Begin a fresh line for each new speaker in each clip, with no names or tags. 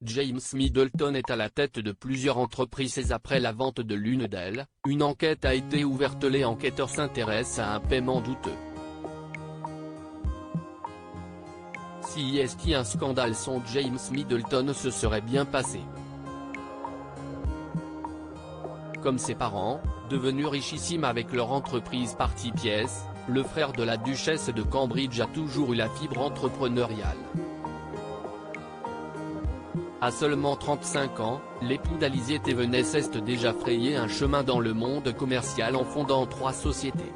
James Middleton est à la tête de plusieurs entreprises et après la vente de l'une d'elles, une enquête a été ouverte. Les enquêteurs s'intéressent à un paiement douteux. Si est un scandale sans James Middleton se serait bien passé. Comme ses parents, devenus richissimes avec leur entreprise Party Pièce, le frère de la duchesse de Cambridge a toujours eu la fibre entrepreneuriale. À seulement 35 ans, l'époux d'Alizée Thévenet s'est déjà frayé un chemin dans le monde commercial en fondant 3 sociétés,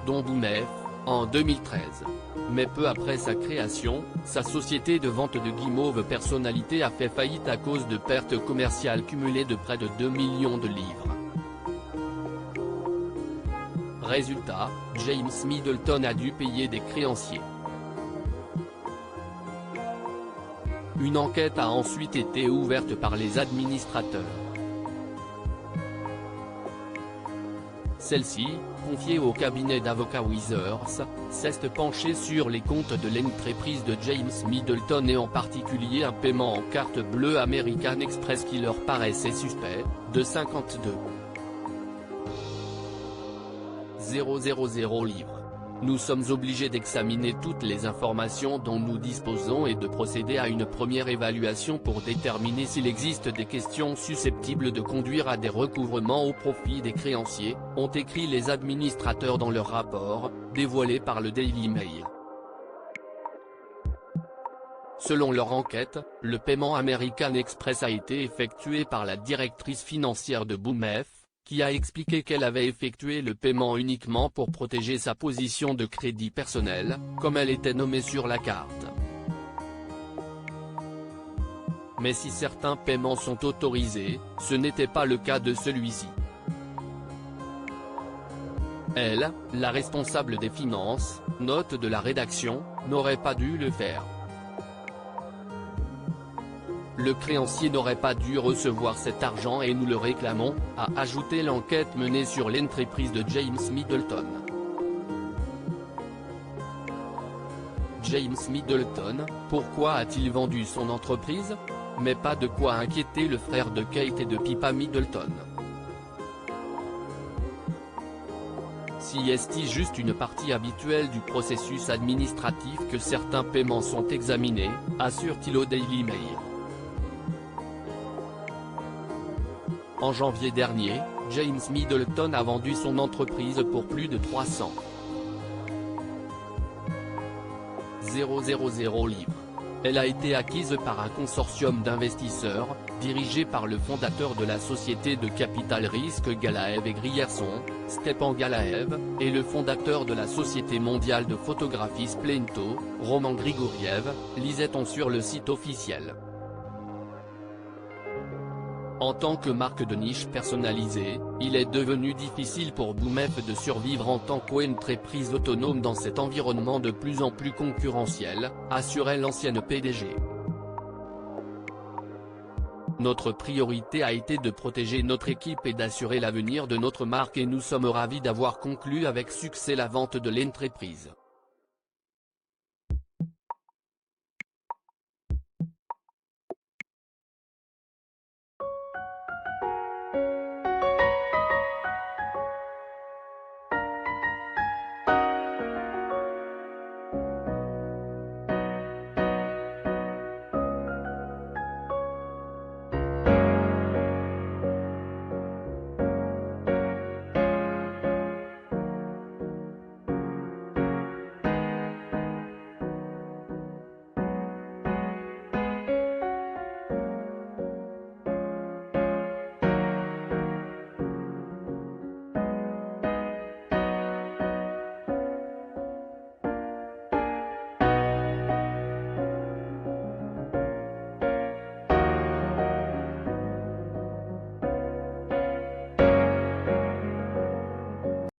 dont Boumef, en 2013. Mais peu après sa création, sa société de vente de guimauve personnalité a fait faillite à cause de pertes commerciales cumulées de près de 2 millions de livres. Résultat, James Middleton a dû payer des créanciers. Une enquête a ensuite été ouverte par les administrateurs. Celle-ci, confiée au cabinet d'avocats Withers, s'est penchée sur les comptes de l'entreprise de James Middleton et en particulier un paiement en carte bleue American Express qui leur paraissait suspect, de 52,000 livres. Nous sommes obligés d'examiner toutes les informations dont nous disposons et de procéder à une première évaluation pour déterminer s'il existe des questions susceptibles de conduire à des recouvrements au profit des créanciers, ont écrit les administrateurs dans leur rapport, dévoilé par le Daily Mail. Selon leur enquête, le paiement American Express a été effectué par la directrice financière de Boumef, qui a expliqué qu'elle avait effectué le paiement uniquement pour protéger sa position de crédit personnel, comme elle était nommée sur la carte. Mais si certains paiements sont autorisés, ce n'était pas le cas de celui-ci. Elle, la responsable des finances, note de la rédaction, n'aurait pas dû le faire. Le créancier n'aurait pas dû recevoir cet argent et nous le réclamons, a ajouté l'enquête menée sur l'entreprise de James Middleton. James Middleton, pourquoi a-t-il vendu son entreprise? Mais pas de quoi inquiéter le frère de Kate et de Pippa Middleton. Si est juste une partie habituelle du processus administratif que certains paiements sont examinés, assure-t-il au Daily Mail. En janvier dernier, James Middleton a vendu son entreprise pour plus de 300,000 livres. Elle a été acquise par un consortium d'investisseurs, dirigé par le fondateur de la société de capital risque Galaev et Grierson, Stepan Galaev, et le fondateur de la société mondiale de photographie Splento, Roman Grigoriev, lisait-on sur le site officiel. En tant que marque de niche personnalisée, il est devenu difficile pour Boumef de survivre en tant qu'entreprise autonome dans cet environnement de plus en plus concurrentiel, assurait l'ancienne PDG. Notre priorité a été de protéger notre équipe et d'assurer l'avenir de notre marque et nous sommes ravis d'avoir conclu avec succès la vente de l'entreprise.